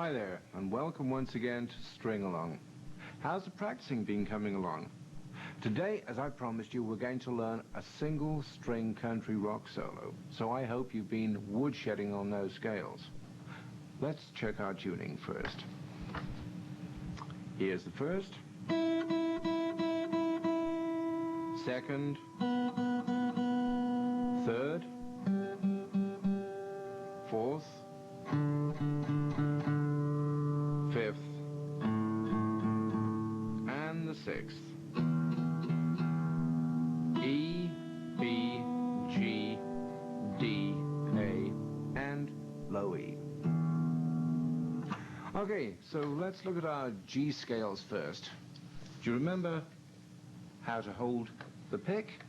Hi there, and welcome once again to String Along. How's the practicing been coming along? Today, as I promised you, we're going to learn a single string country rock solo, so I hope you've been woodshedding on those scales. Let's check our tuning first. Here's the first, second, third, fourth, fifth, and the sixth. E, B, G, D, A, and low E. Okay, so let's look at our G scales first. Do you remember how to hold the pick?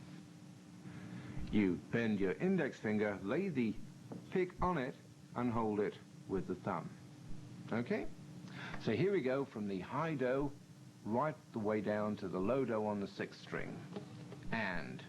You bend your index finger, lay the pick on it, and hold it with the thumb. Okay? So here we go from the high Do right the way down to the low Do on the sixth string. And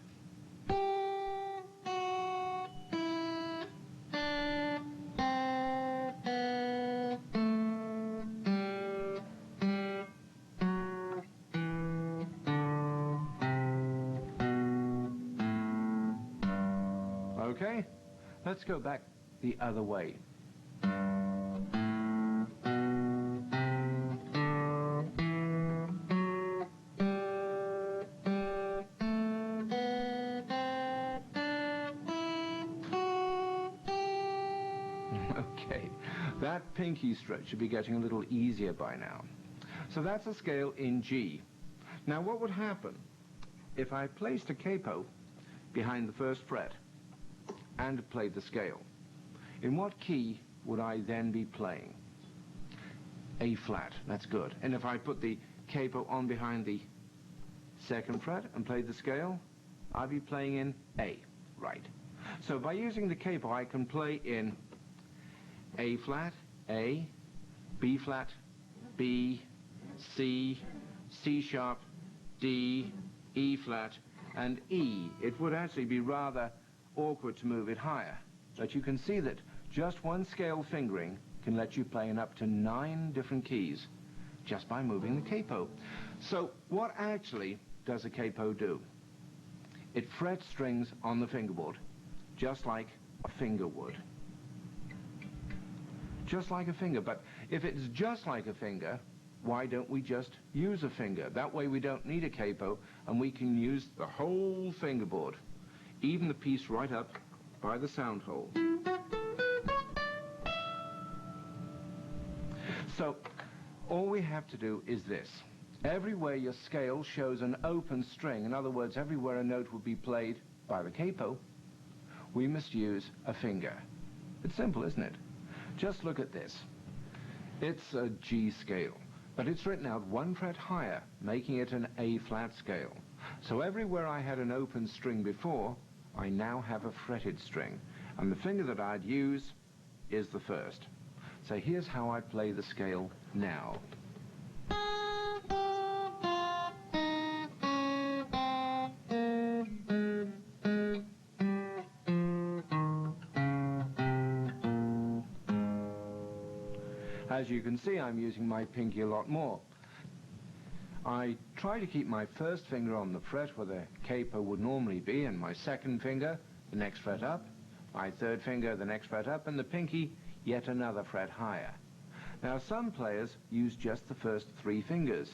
okay, let's go back the other way. Okay, that pinky stretch should be getting a little easier by now. So that's a scale in G. Now what would happen if I placed a capo behind the first fret and played the scale? In what key would I then be playing? A flat, that's good. And if I put the capo on behind the second fret and played the scale, I'd be playing in A, right. So by using the capo I can play in A flat, A, B flat, B, C, C sharp, D, E flat, and E. It would actually be rather awkward to move it higher, but you can see that just one scale fingering can let you play in up to 9 different keys just by moving the capo. So what actually does a capo do? It frets strings on the fingerboard, just like a finger would. Just like a finger, but if it's just like a finger, why don't we just use a finger? That way we don't need a capo and we can use the whole fingerboard, even the piece right up by the sound hole. So all we have to do is this. Everywhere your scale shows an open string, in other words, everywhere a note would be played by the capo, we must use a finger. It's simple, isn't it? Just look at this. It's a G scale, but it's written out 1 fret higher, making it an A flat scale. So everywhere I had an open string before, I now have a fretted string, and the finger that I'd use is the first. So here's how I play the scale now. As you can see, I'm using my pinky a lot more. I try to keep my first finger on the fret where the capo would normally be, and my second finger the next fret up, my third finger the next fret up, and the pinky yet another fret higher. Now some players use just the first 3 fingers.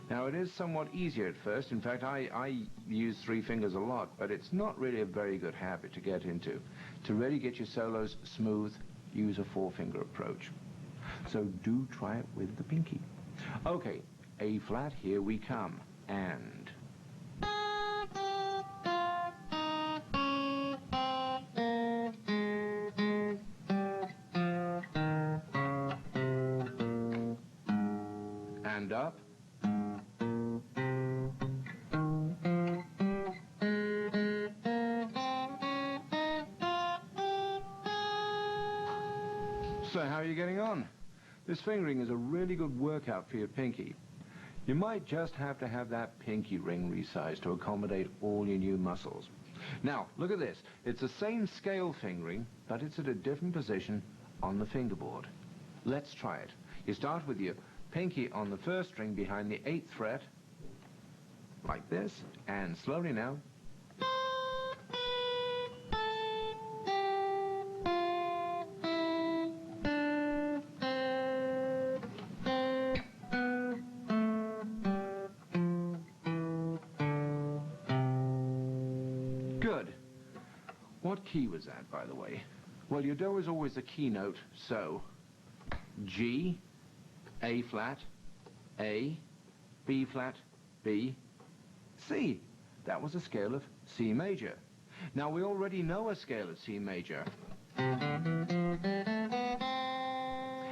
Now it is somewhat easier at first. In fact, I use 3 fingers a lot, but it's not really a very good habit to get into. To really get your solos smooth, use a 4-finger approach. So do try it with the pinky. Okay, A flat, here we come, and. And up. So how are you getting on? This fingering is a really good workout for your pinky. You might just have to have that pinky ring resized to accommodate all your new muscles. Now, look at this. It's the same scale fingering, but it's at a different position on the fingerboard. Let's try it. You start with your pinky on the first string behind the 8th fret, like this, and slowly now. Good. What key was that, by the way? Well, your do is always a key note, so G, A flat, A, B flat, B, C. That was a scale of C major. Now, we already know a scale of C major.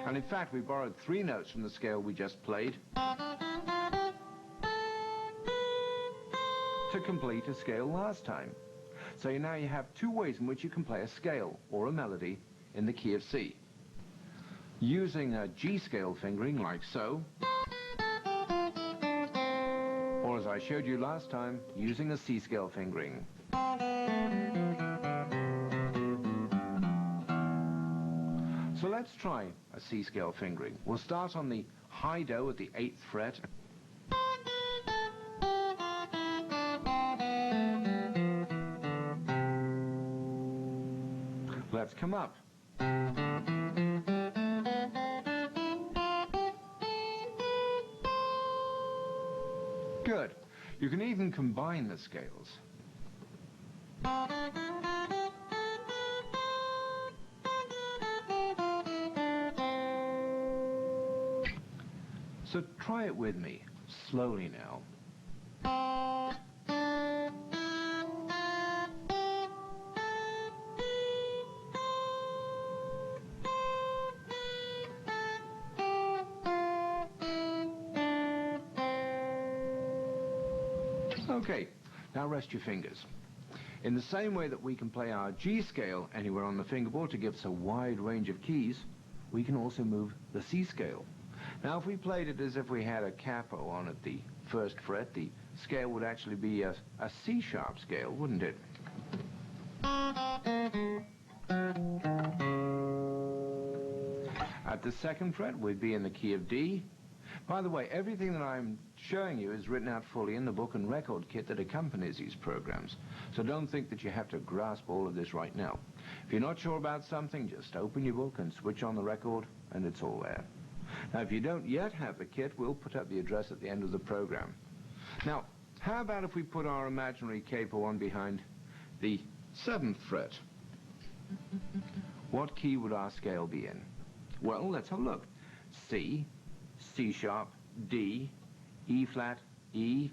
And in fact, we borrowed 3 notes from the scale we just played to complete a scale last time. So now you have 2 ways in which you can play a scale or a melody in the key of C. Using a G scale fingering like so, or as I showed you last time, using a C scale fingering. So let's try a C scale fingering. We'll start on the high do at the 8th fret. Let's come up. Good. You can even combine the scales. So try it with me, slowly now. Okay, now rest your fingers. In the same way that we can play our G scale anywhere on the fingerboard to give us a wide range of keys, we can also move the C scale. Now, if we played it as if we had a capo on at the 1st fret, the scale would actually be a C sharp scale, wouldn't it? At the 2nd fret, we'd be in the key of D. By the way, everything that I'm showing you is written out fully in the book and record kit that accompanies these programs. So don't think that you have to grasp all of this right now. If you're not sure about something, just open your book and switch on the record, and it's all there. Now, if you don't yet have the kit, we'll put up the address at the end of the program. Now, how about if we put our imaginary capo on behind the 7th fret? What key would our scale be in? Well, let's have a look. C, C sharp, D, E flat, E,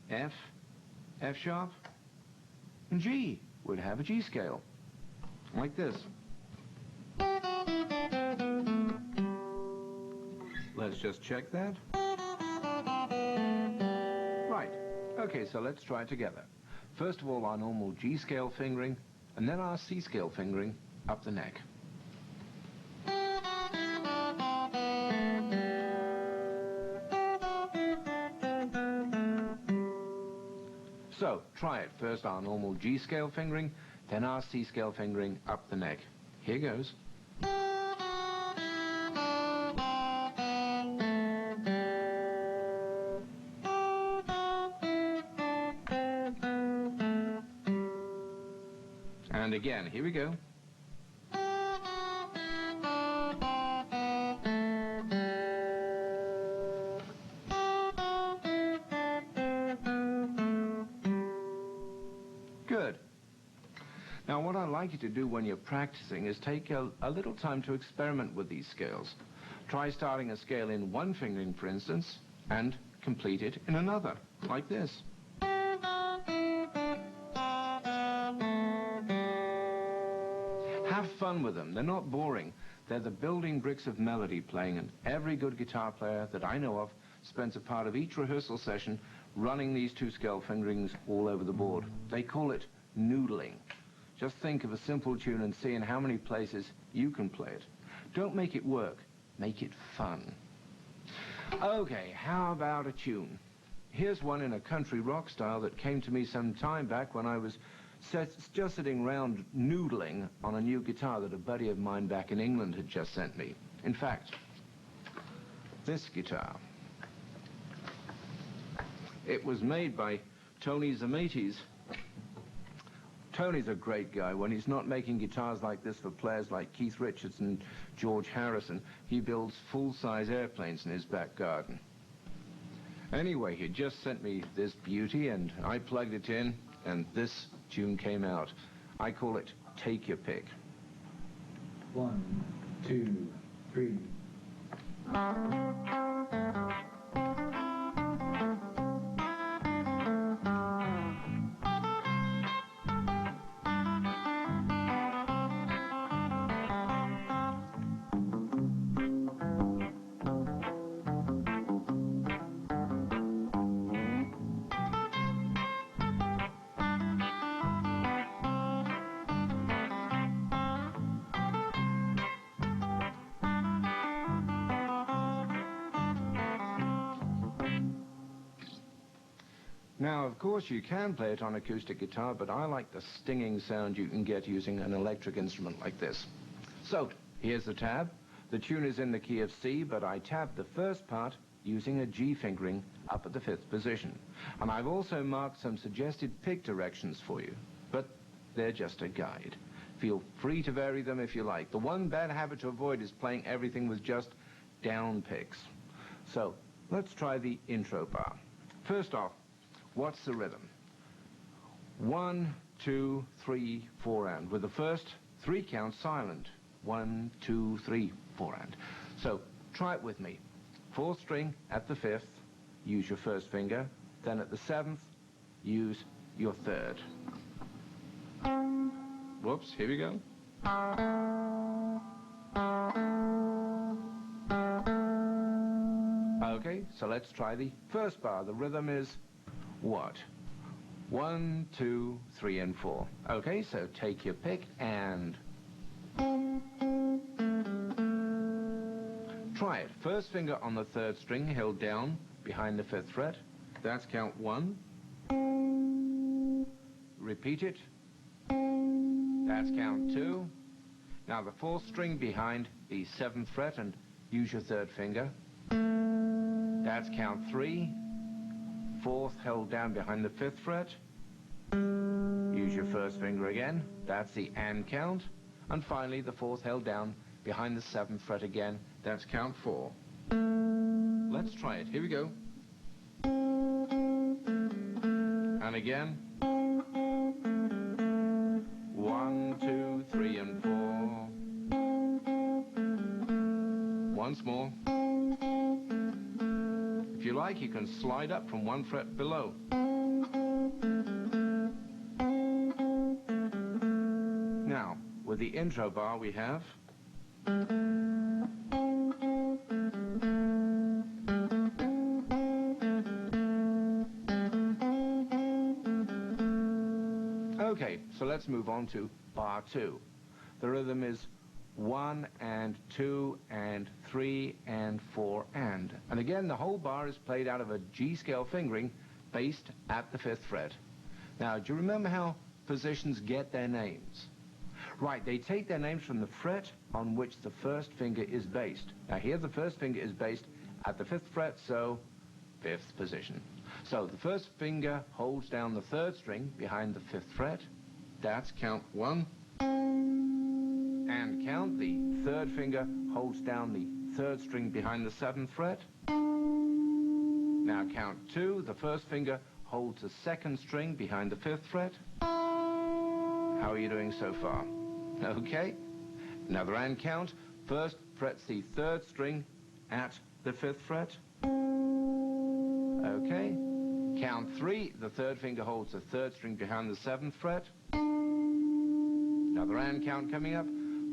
F, F sharp, and G would have a G scale, like this. Let's just check that. Right, okay, so let's try it together. First of all, our normal G scale fingering, and then our C scale fingering up the neck. So, try it. First our normal G scale fingering, then our C scale fingering up the neck. Here goes. And again, here we go. Good. Now, what I'd like you to do when you're practicing is take a little time to experiment with these scales. Try starting a scale in one fingering, for instance, and complete it in another, like this. Have fun with them. They're not boring. They're the building bricks of melody playing, and every good guitar player that I know of spends a part of each rehearsal session running these 2 scale fingerings all over the board. They call it noodling. Just think of a simple tune and see in how many places you can play it. Don't make it work. Make it fun. Okay, how about a tune? Here's one in a country rock style that came to me some time back when I was just sitting around noodling on a new guitar that a buddy of mine back in England had just sent me. In fact, this guitar. It was made by Tony Zamates. Tony's a great guy. When he's not making guitars like this for players like Keith Richards and George Harrison, he builds full-size airplanes in his back garden. Anyway, he just sent me this beauty, and I plugged it in, and this tune came out. I call it Take Your Pick. 1, 2, 3. Now, of course, you can play it on acoustic guitar, but I like the stinging sound you can get using an electric instrument like this. So, here's the tab. The tune is in the key of C, but I tabbed the first part using a G fingering up at the 5th position. And I've also marked some suggested pick directions for you, but they're just a guide. Feel free to vary them if you like. The one bad habit to avoid is playing everything with just down picks. So, let's try the intro bar. First off, what's the rhythm? 1, 2, 3, 4, and. With the first 3 counts silent. 1, 2, 3, 4, and. So, try it with me. 4th string at the 5th, use your 1st finger. Then at the 7th, use your 3rd. Whoops, here we go. Okay, so let's try the first bar. The rhythm is what? 1, 2, 3, and 4. Okay, so take your pick and try it. 1st finger on the 3rd string held down behind the 5th fret. That's count 1. Repeat it. That's count 2. Now the 4th string behind the 7th fret and use your 3rd finger. That's count 3. 4th held down behind the 5th fret. Use your 1st finger again. That's the and count. And finally the 4th held down behind the 7th fret again. That's count 4. Let's try it. Here we go. And again. 1, 2, 3, and 4. Once more. If you like, you can slide up from 1 fret below. Now, with the intro bar we have okay, so let's move on to bar 2. The rhythm is 1 and 2 and 3 and 4 and. And again, the whole bar is played out of a G scale fingering based at the 5th fret. Now, do you remember how positions get their names? Right, they take their names from the fret on which the 1st finger is based. Now here the 1st finger is based at the 5th fret, so 5th position. So the 1st finger holds down the 3rd string behind the 5th fret. That's count 1. And count. The 3rd finger holds down the 3rd string behind the 7th fret. Now count 2. The 1st finger holds the 2nd string behind the 5th fret. How are you doing so far? Okay. Another and count. 1st frets the 3rd string at the 5th fret. Okay. Count 3. The 3rd finger holds the 3rd string behind the 7th fret. Another and count coming up.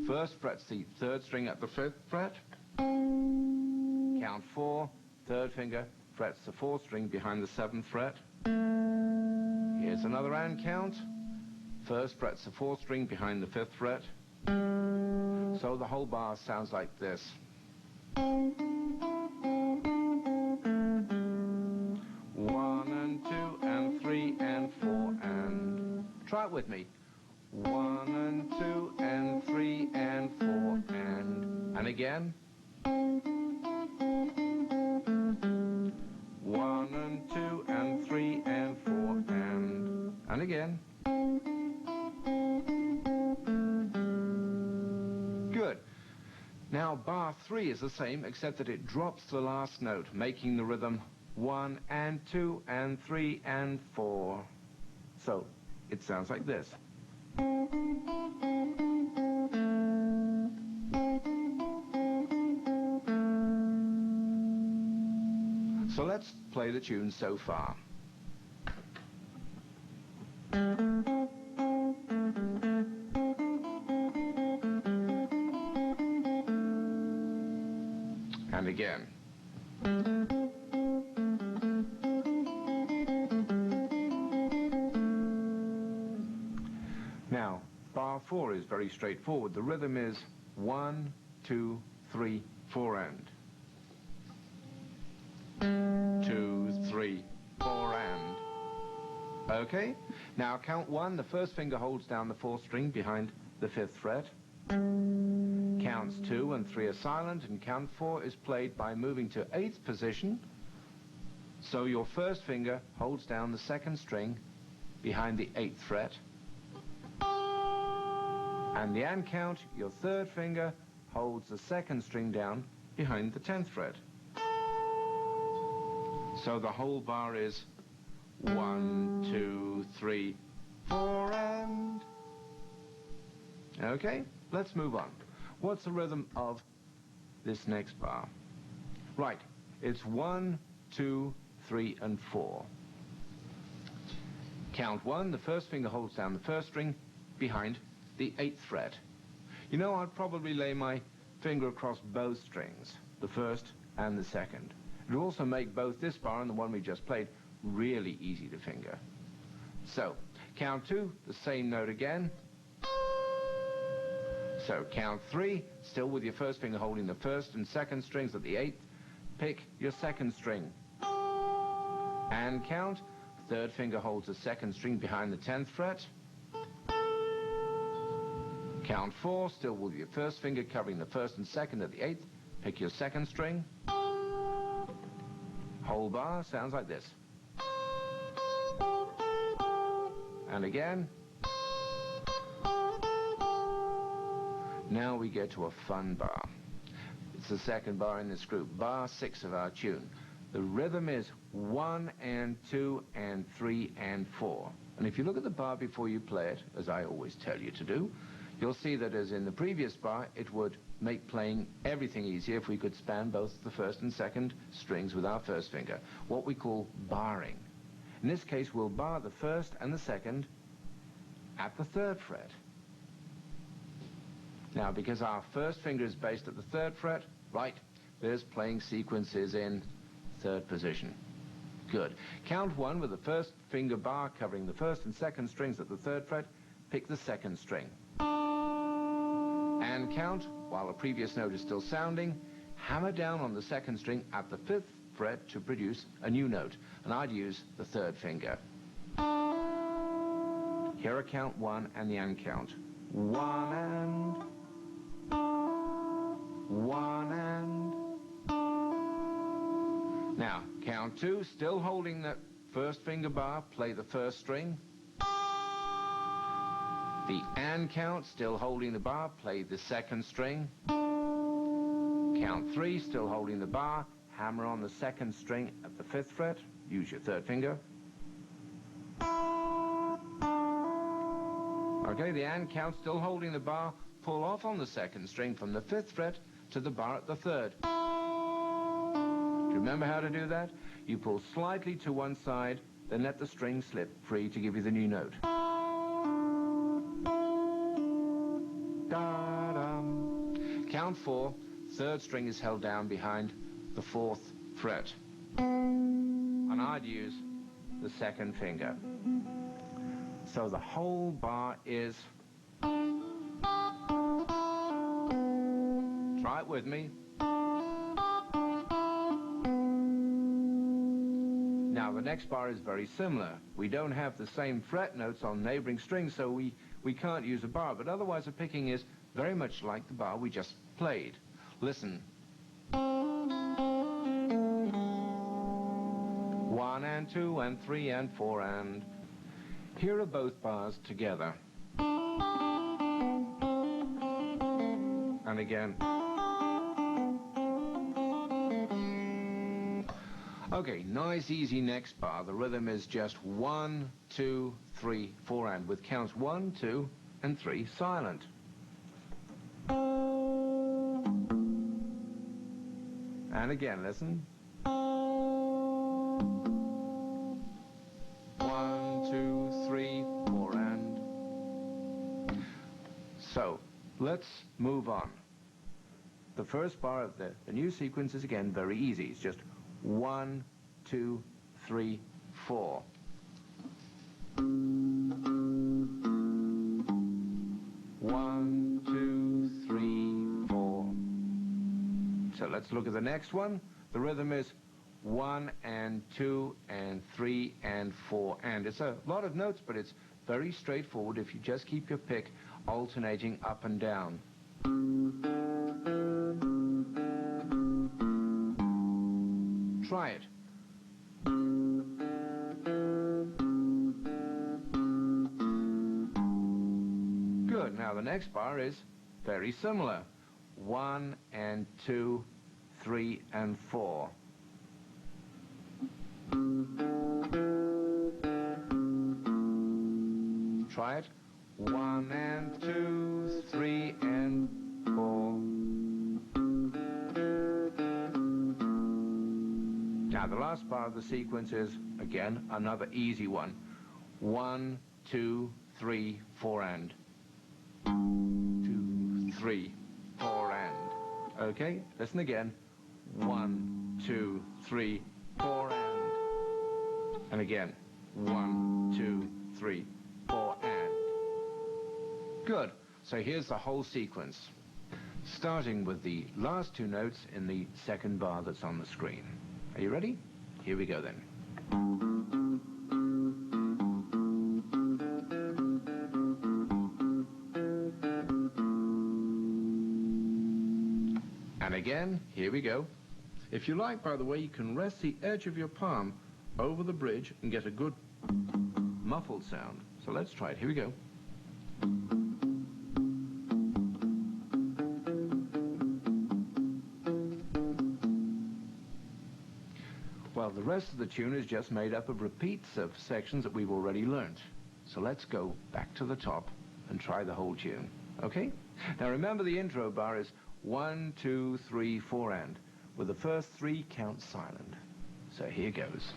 1st frets the 3rd string at the 5th fret. Count 4. 3rd finger frets the 4th string behind the 7th fret. Here's another and count. 1st frets the 4th string behind the 5th fret. So the whole bar sounds like this. 1 and 2 and 3 and 4 and. Try it with me. 1 and 2 and 3 and 4 and. And again. 1 and 2 and 3 and 4 and again. Good. Now bar 3 is the same, except that it drops the last note, making the rhythm 1 and 2 and 3 and 4. So it sounds like this. So let's play the tune so far. And again. Now, bar 4 is very straightforward. The rhythm is 1, 2, 3, 4 and. 2, 3, 4 and. Okay? Now count 1, the first finger holds down the 4th string behind the 5th fret. Counts 2 and 3 are silent, and count 4 is played by moving to 8th position. So your first finger holds down the 2nd string behind the 8th fret. And the and count, your 3rd finger holds the 2nd string down behind the 10th fret. So the whole bar is 1, 2, 3, 4 and. Okay, let's move on. What's the rhythm of this next bar? Right, it's 1, 2, 3 and 4. Count 1, the first finger holds down the 1st string behind the 8th fret. You know, I'd probably lay my finger across both strings, the 1st and the 2nd. It would also make both this bar and the one we just played really easy to finger. So, count 2, the same note again. So, count 3, still with your first finger holding the 1st and 2nd strings at the 8th, pick your 2nd string. And count, 3rd finger holds the 2nd string behind the 10th fret. Count 4, still with your first finger covering the 1st and 2nd at the 8th, pick your 2nd string. Whole bar sounds like this. And again. Now we get to a fun bar. It's the second bar in this group, bar 6 of our tune. The rhythm is 1 and 2 and 3 and 4. And if you look at the bar before you play it, as I always tell you to do, you'll see that as in the previous bar, it would make playing everything easier if we could span both the 1st and 2nd strings with our 1st finger, what we call barring. In this case, we'll bar the 1st and the 2nd at the 3rd fret. Now, because our 1st finger is based at the 3rd fret, right, there's playing sequences in 3rd position. Good. Count 1 with the 1st finger bar covering the 1st and 2nd strings at the 3rd fret, pick the 2nd string. And count, while the previous note is still sounding, hammer down on the 2nd string at the 5th fret to produce a new note. And I'd use the 3rd finger. Here are count 1 and the and count. 1 and. 1 and. Now, count 2, still holding the 1st finger bar, play the 1st string. The and count, still holding the bar, play the 2nd string. Count 3, still holding the bar, hammer on the 2nd string at the 5th fret, use your 3rd finger. Okay, the and count, still holding the bar, pull off on the 2nd string from the 5th fret to the bar at the 3rd. Do you remember how to do that? You pull slightly to one side, then let the string slip free to give you the new note. Count 4, 3rd string is held down behind the 4th fret. And I'd use the 2nd finger. So the whole bar is. Try it with me. Now the next bar is very similar. We don't have the same fret notes on neighboring strings, so we can't use a bar, but otherwise the picking is very much like the bar we just played. Listen. 1 and 2 and 3 and 4 and... Here are both bars together. And again. Okay, nice easy next bar. The rhythm is just 1, 2, 3, 4 and, with counts 1, 2 and 3 silent. And again, listen. 1, 2, 3, 4 and... So, let's move on. The first bar of the new sequence is again very easy. It's just 1, 2, 3, 4. One, 2, 3, 4. So let's look at the next one. The rhythm is 1 and 2 and 3 and 4 and. It's a lot of notes, but it's very straightforward if you just keep your pick alternating up and down. Try it. Good. Now the next bar is very similar. 1 and 2, 3 and 4. Try it. 1 and 2, 3 and 4. Now the last part of the sequence is, again, another easy one. 1, 2, 3, 4 and. 2, 3, 4 and. Okay, listen again. 1, 2, 3, 4 and. And again. 1, 2, 3, 4 and. Good. So here's the whole sequence, starting with the last two notes in the second bar that's on the screen. Are you ready? Here we go then. And again, here we go. If you like, by the way, you can rest the edge of your palm over the bridge and get a good muffled sound. So let's try it. Here we go. Well, the rest of the tune is just made up of repeats of sections that we've already learnt. So let's go back to the top and try the whole tune. Okay? Now remember, the intro bar is 1, 2, 3, 4 and, with the first 3 counts silent. So here goes.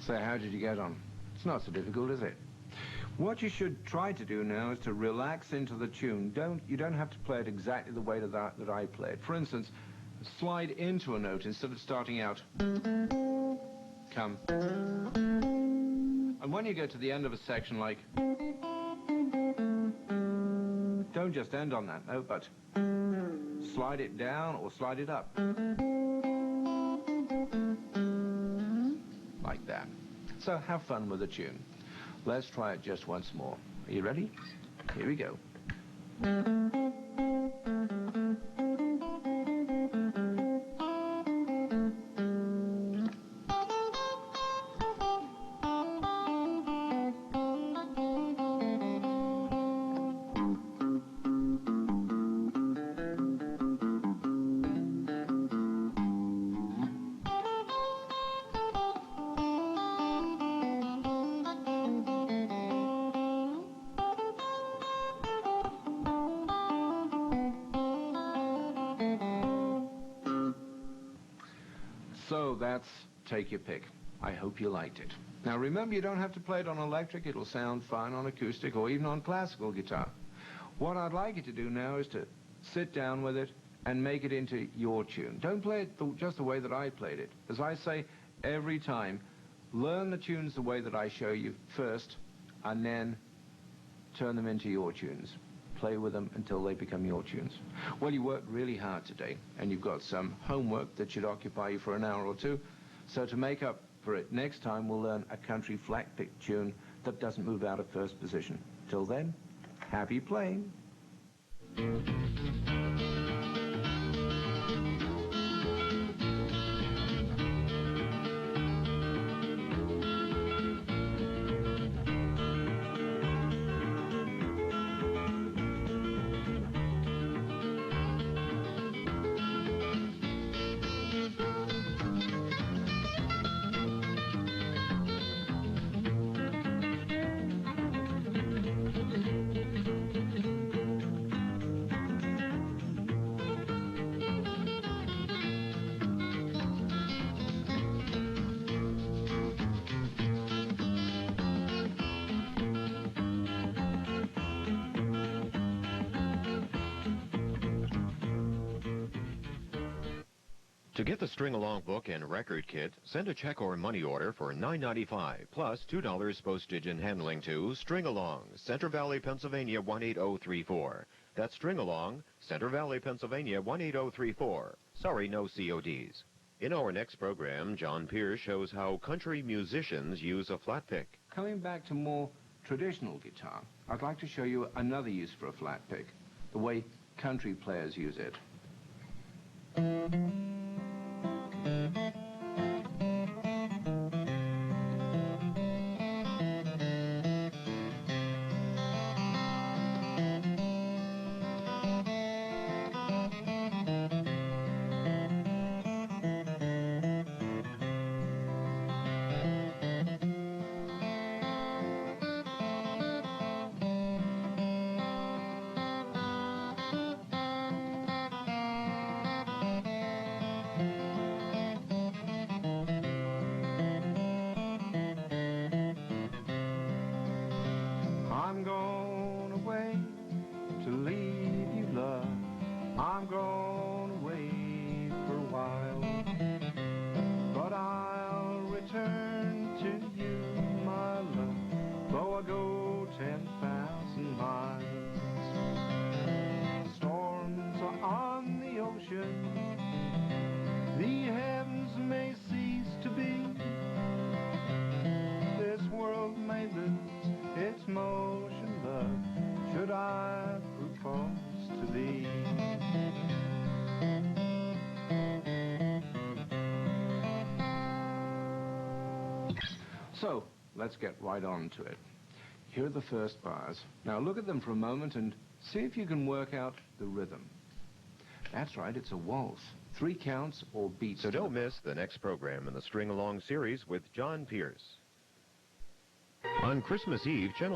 So how did you get on? It's not so difficult, is it? What you should try to do now is to relax into the tune. You don't have to play it exactly the way that I play it. For instance, slide into a note instead of starting out. Come. And when you get to the end of a section like, don't just end on that note, but slide it down or slide it up. Like that. So have fun with the tune. Let's try it just once more. Are you ready? Here we go. So that's Take Your Pick. I hope you liked it. Now remember, you don't have to play it on electric. It'll sound fine on acoustic or even on classical guitar. What I'd like you to do now is to sit down with it and make it into your tune. Don't play it just the way that I played it. As I say every time, learn the tunes the way that I show you first, and then turn them into your tunes. Play with them until they become your tunes. Well, you worked really hard today, and you've got some homework that should occupy you for an hour or two. So to make up for it, next time we'll learn a country flat pick tune that doesn't move out of first position. Till then, happy playing. To get the string-along book and record kit, send a check or money order for $9.95 plus $2 postage and handling to String Along, Center Valley, Pennsylvania 18034. That's String Along, Center Valley, Pennsylvania 18034. Sorry, no CODs. In our next program, John Pearse shows how country musicians use a flat pick. Coming back to more traditional guitar, I'd like to show you another use for a flat pick, the way country players use it. I'm going away to leave you, love. I'm going away for a while, but I'll return to you, my love, though I go 10,000 miles. Storms are on the ocean, the heavens may cease to be, this world may lose its motion, love, should I propose to thee. So, let's get right on to it. Here are the first bars. Now look at them for a moment and see if you can work out the rhythm. That's right, it's a waltz. 3 counts or beats. So don't miss the next program in the String Along series with John Pearse. On Christmas Eve, Channel